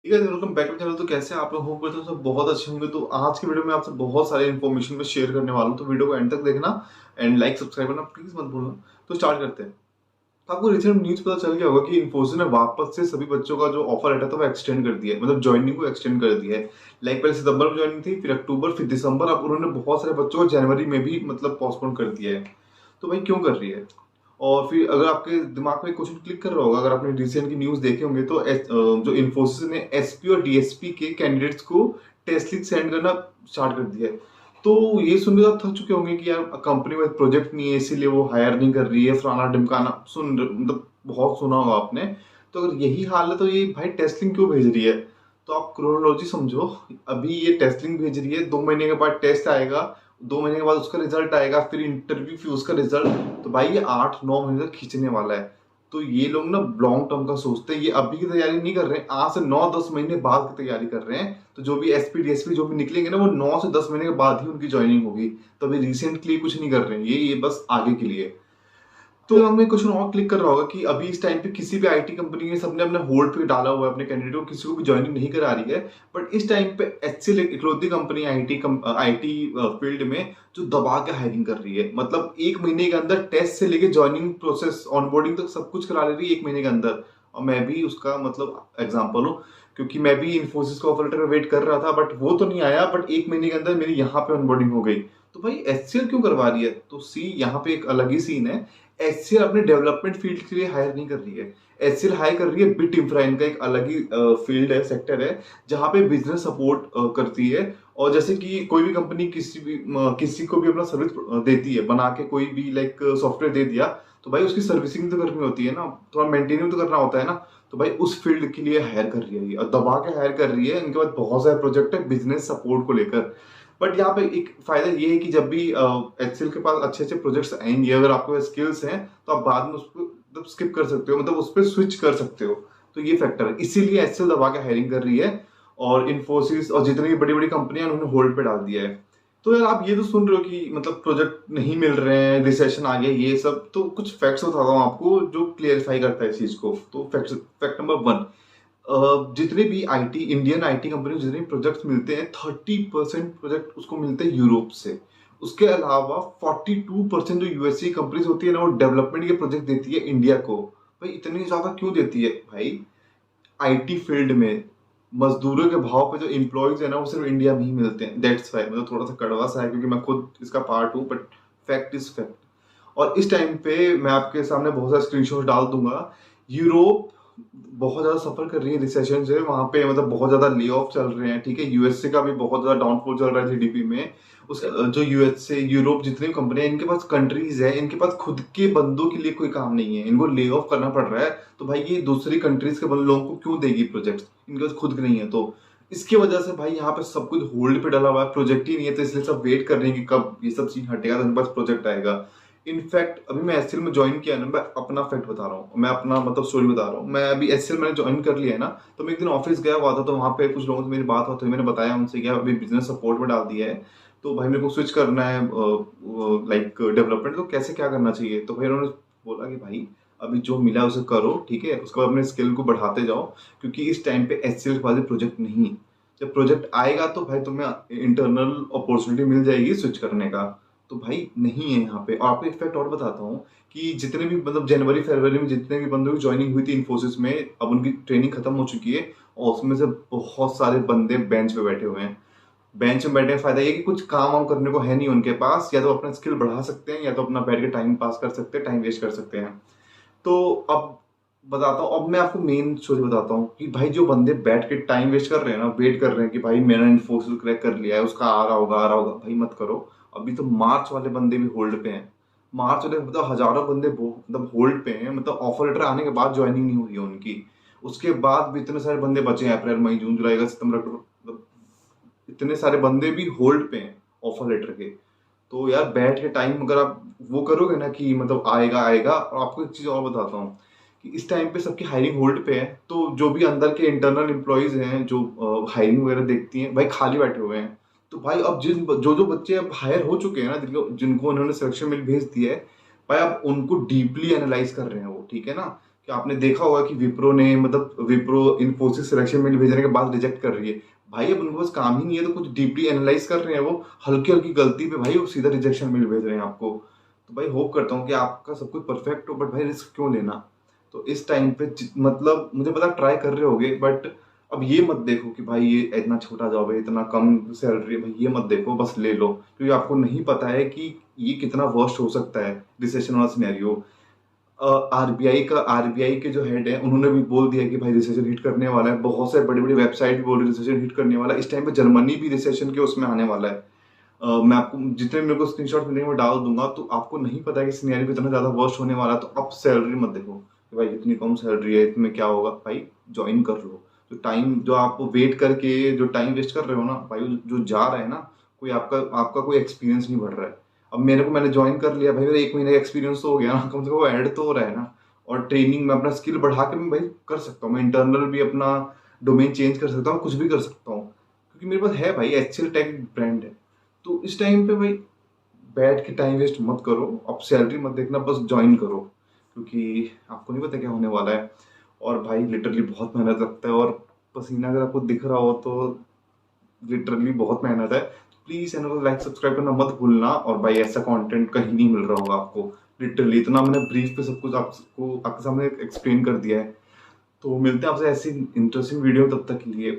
ठीक है, welcome back to channel. तो कैसे आप लोग, होप करते हो सब बहुत अच्छे होंगे। तो आज की वीडियो में आपसे बहुत सारे इन्फॉर्मेशन में शेयर करने वाला हूँ, तो वीडियो को एंड तक देखना एंड लाइक सब्सक्राइब करना प्लीज मत भूलना। तो स्टार्ट करते हैं। तो आपको रिसेंट न्यूज पता चल गया होगा कि इन्फोसिस ने वापस से सभी बच्चों का जो ऑफर लेटर था वो एक्सटेंड कर दिया है, मतलब ज्वाइनिंग को एक्सटेंड कर दिया है। लाइक पहले सितंबर में ज्वाइनिंग थी, फिर अक्टूबर, फिर दिसंबर, अब उन्होंने बहुत सारे बच्चों को जनवरी में भी मतलब पोस्टपोन कर दिया है। तो भाई क्यों कर रही है? और फिर अगर आपके दिमाग में क्वेश्चन क्लिक कर रहा होगा, अगर आपने रिसेंट की न्यूज देखे होंगे तो जो इन्फोसिस ने एसपी और डीएसपी के कैंडिडेट्स को टेस्ट लिस्ट सेंड करना स्टार्ट कर दिया है। तो ये सुनकर आप थक चुके होंगे कि यार कंपनी में प्रोजेक्ट नहीं है इसीलिए वो हायर नहीं कर रही है, फलाना ढिमकाना मतलब बहुत सुना होगा आपने। तो अगर यही हाल है तो ये भाई टेस्टिंग क्यों भेज रही है? तो आप क्रोनोलॉजी समझो। अभी ये टेस्टिंग भेज रही है, 2 महीने के बाद टेस्ट आएगा, 2 महीने के बाद उसका रिजल्ट आएगा, फिर इंटरव्यू, फिर उसका रिजल्ट। तो भाई ये 8-9 महीने तक खींचने वाला है। तो ये लोग ना लॉन्ग टर्म का सोचते हैं, ये अभी की तैयारी नहीं कर रहे हैं, आज से 9-10 महीने बाद की तैयारी कर रहे हैं। तो जो भी एसपी डीएसपी जो भी निकलेंगे ना, वो 9 से 10 महीने के बाद ही उनकी ज्वाइनिंग होगी। तो अभी रिसेंटली कुछ नहीं कर रहे हैं, ये बस आगे के लिए। तो दिमाग में क्वेश्चन और क्लिक कर रहा होगा कि अभी इस टाइम पे किसी भी आईटी कंपनी ने सबने अपने होल्ड पे डाला हुआ है अपने कैंडिडेट को, किसी को भी ज्वाइनिंग नहीं करा रही है। बट इस टाइम पे एचसीएल इकलौती कंपनी आईटी फील्ड में जो दबा के हायरिंग कर रही है, मतलब 1 महीने के अंदर टेस्ट से लेके ज्वाइनिंग प्रोसेस, ऑनबोर्डिंग तक सब कुछ करा ले रही है 1 महीने के अंदर। और मैं भी उसका मतलब एग्जाम्पल हूँ, क्योंकि मैं भी इन्फोसिस का ऑफर लेटर वेट कर रहा था, बट वो तो नहीं आया, बट 1 महीने के अंदर मेरी यहाँ पे ऑनबोर्डिंग हो गई। तो भाई एचसीएल क्यों करवा रही है? तो यहाँ पे एक अलग ही सीन है। एचसीएल अपने डेवलपमेंट फील्ड के लिए हायर नहीं कर रही है। एचसीएल हायर कर रही है बिट इंफ्रा, इनका एक अलग ही फील्ड है, सेक्टर है, जहां पे बिजनेस सपोर्ट करती है। और जैसे कि कोई भी कंपनी किसी को भी अपना सर्विस देती है बना के, कोई भी लाइक सॉफ्टवेयर दे दिया, तो भाई उसकी सर्विसिंग तो करनी होती है ना, थोड़ा मेंटेनिंग तो करना होता है ना। तो भाई उस फील्ड के लिए हायर कर रही है ये, और दबा के हायर कर रही है। इनके पास बहुत सारे प्रोजेक्ट है बिजनेस सपोर्ट को लेकर। बट यहाँ पे एक फायदा ये है कि जब भी एक्सेल के पास अच्छे अच्छे प्रोजेक्ट्स आएंगे, अगर आपके पास स्किल्स हैं, तो आप बाद में उसको मतलब स्किप कर सकते हो, मतलब उस पर स्विच कर सकते हो। तो ये फैक्टर है, इसीलिए एक्सेल दबा के हायरिंग कर रही है। और इन्फोसिस और जितनी भी बड़ी बड़ी कंपनियां उन्होंने होल्ड पे डाल दिया है। तो यार आप ये तो सुन रहे हो कि मतलब प्रोजेक्ट नहीं मिल रहे हैं, रिसेशन आ गया, ये सब तो कुछ फैक्ट्स बताता हूँ आपको जो क्लियरिफाई करता है इस चीज को। तो फैक्ट नंबर 1, जितने भी आईटी इंडियन आईटी कंपनी जितने प्रोजेक्ट्स मिलते हैं, 30% प्रोजेक्ट उसको मिलते हैं यूरोप से। उसके अलावा 42% जो यूएसए कंपनीज होती है ना, वो डेवलपमेंट के प्रोजेक्ट देती है इंडिया को। भाई इतनी ज्यादा क्यों देती है भाई? आईटी फील्ड में मजदूरों के भाव पे जो एम्प्लॉयज है ना, वो सिर्फ इंडिया में ही मिलते हैं। दैट्स वाई, मतलब थोड़ा सा कड़वा सा है क्योंकि मैं खुद इसका पार्ट हूँ, बट फैक्ट इज फैक्ट। और इस टाइम पे मैं आपके सामने बहुत सारे स्क्रीनशॉट डाल दूंगा। यूरोप बहुत ज्यादा सफर कर रही है रिसेशन से, वहां पे मतलब बहुत ज्यादा ले ऑफ चल रहे हैं। ठीक है, यूएसए का भी बहुत ज्यादा डाउनफॉल चल रहा है जीडीपी में। उसके जो यूएसए यूरोप जितनी भी कंपनियां, इनके पास कंट्रीज है, इनके पास खुद के बंदों के लिए कोई काम नहीं है, इनको ले ऑफ करना पड़ रहा है। तो भाई ये दूसरी कंट्रीज के लोगों को क्यों देगी प्रोजेक्ट? इनके पास खुद के नहीं है। तो इसकी वजह से भाई यहाँ पे सब कुछ होल्ड पे डाला हुआ है, प्रोजेक्ट ही नहीं है। तो इसलिए सब वेट कर रहे हैं कि कब ये सब चीज हटेगा तो इनके पास प्रोजेक्ट आएगा। इनफैक्ट अभी मैं एचसीएल में ज्वाइन किया ना, मैं अपना फैक्ट बता रहा हूँ, मैं अपना मतलब स्टोरी बता रहा हूँ। मैं अभी एचसीएल मैंने ज्वाइन कर लिया है ना, तो मैं एक दिन ऑफिस गया हुआ था, तो वहाँ पे कुछ लोगों से मेरी बात होती है, मैंने बताया उनसे कि अभी बिजनेस सपोर्ट में डाल दिया है, तो भाई मेरे को स्विच करना है लाइक डेवलपमेंट, तो कैसे क्या करना चाहिए? तो भाई उन्होंने बोला कि भाई अभी जो मिला उसे करो, ठीक है, उसके बाद अपने स्किल को बढ़ाते जाओ, क्योंकि इस टाइम पे एचसीएल के पास प्रोजेक्ट नहीं। जब प्रोजेक्ट आएगा तो भाई तुम्हें इंटरनल अपॉर्चुनिटी मिल जाएगी स्विच करने का। तो भाई नहीं है यहाँ पे। और आपको एक फैक्ट और बताता हूँ कि जितने भी मतलब जनवरी फरवरी में जितने भी बंदों की ज्वाइनिंग हुई थी इन्फोसिस में, अब उनकी ट्रेनिंग खत्म हो चुकी है, और उसमें से बहुत सारे बंदे बेंच पे बैठे हुए हैं। बेंच में बैठने का फायदा ये कि कुछ काम वाम करने को है नहीं उनके पास, या तो अपना स्किल बढ़ा सकते हैं, या तो अपना बैठ के टाइम पास कर सकते हैं, टाइम वेस्ट कर सकते हैं। तो अब बताता हूँ, अब मैं आपको मेन स्टोरी बताता हूँ कि भाई जो बंदे बैठ के टाइम वेस्ट कर रहे हैं ना, वेट कर रहे हैं कि भाई मैंने इन्फोसिस क्रैक कर लिया है, उसका आ रहा होगा आ रहा होगा, भाई मत करो। अभी तो मार्च वाले बंदे भी होल्ड पे हैं। मार्च वाले मतलब हजारों बंदे मतलब होल्ड पे हैं, मतलब ऑफर लेटर आने के बाद ज्वाइनिंग नहीं हुई है उनकी। उसके बाद भी इतने सारे बंदे बचे हैं, अप्रैल मई जून जुलाई अगस्त सितंबर अक्टूबर, मतलब इतने सारे बंदे भी होल्ड पे हैं ऑफर लेटर के। तो यार बैठ के टाइम अगर आप वो करोगे ना कि मतलब आएगा आएगा। और आपको एक चीज और बताता हूँ कि इस टाइम पे सबकी हायरिंग होल्ड पे है, तो जो भी अंदर के इंटरनल एम्प्लॉयज हैं जो हायरिंग वगैरह देखती हैं, भाई खाली बैठे हुए हैं। तो भाई अब जो जो बच्चे अब हायर हो चुके हैं ना, जिनको जिनको उन्होंने सिलेक्शन मेल भेज दिया है, भाई अब उनको डीपली एनालाइज कर रहे हैं वो, ठीक है ना। कि आपने देखा होगा कि विप्रो ने मतलब विप्रो इन्फोसिस सिलेक्शन मेल भेजने के बाद रिजेक्ट कर रही है। भाई अब उनके पास काम ही नहीं है तो कुछ डीपली एनालाइज कर रहे हैं, वो हल्की हल्की गलती पे भाई वो सीधा रिजेक्शन मेल भेज रहे हैं आपको। तो भाई होप करता हूँ कि आपका सब कुछ परफेक्ट हो, बट भाई रिस्क क्यों लेना। तो इस टाइम पे मतलब मुझे पता ट्राई कर रहे होगे, बट अब ये मत देखो कि भाई ये इतना छोटा जॉब है, इतना कम सैलरी है, भाई ये मत देखो, बस ले लो, क्योंकि आपको नहीं पता है कि ये कितना वर्स्ट हो सकता है रिसेशन वाला सिनेरियो। आरबीआई के जो हेड है उन्होंने भी बोल दिया कि भाई रिसेशन हिट करने वाला है, बहुत से बड़ी बड़ी वेबसाइट भी बोल रही है रिसेशन हिट करने वाला है। इस टाइम पे जर्मनी भी रिसेशन के उसमें आने वाला है। मैं आपको जितने मेरे को स्क्रीनशॉट मिलेंगे मैं डाल दूंगा। तो आपको नहीं पता है कि सिनेरियो इतना ज्यादा वर्स्ट होने वाला है, तो आप सैलरी मत देखो कि भाई इतनी कम सैलरी है, इसमें क्या होगा। भाई ज्वाइन कर लो। जो टाइम जो आप वेट करके जो टाइम वेस्ट कर रहे हो ना भाई, जो जा रहा है ना, कोई आपका आपका कोई एक्सपीरियंस नहीं बढ़ रहा है। अब मैंने ज्वाइन कर लिया भाई, मेरा 1 महीने का एक्सपीरियंस तो हो गया ना, कम से कम वो ऐड तो हो रहा है ना। और ट्रेनिंग में अपना स्किल बढ़ा के मैं भाई कर सकता हूँ, मैं इंटरनल भी अपना डोमेन चेंज कर सकता हूँ, कुछ भी कर सकता हूँ, क्योंकि मेरे पास है भाई एचसीएल टेक ब्रांड है। तो इस टाइम पे भाई बैठ के टाइम वेस्ट मत करो, अब सैलरी मत देखना, बस ज्वाइन करो, क्योंकि आपको नहीं पता क्या होने वाला है। और भाई लिटरली बहुत मेहनत लगता है, और पसीना अगर आपको दिख रहा हो तो लिटरली बहुत मेहनत है। प्लीज चैनल को लाइक सब्सक्राइब करना मत भूलना। और भाई ऐसा कंटेंट कहीं नहीं मिल रहा होगा आपको, लिटरली इतना मैंने ब्रीफ पे सब कुछ आपको आपके सामने एक्सप्लेन कर दिया है। तो मिलते हैं आपसे ऐसी इंटरेस्टिंग वीडियो, तब तक के लिए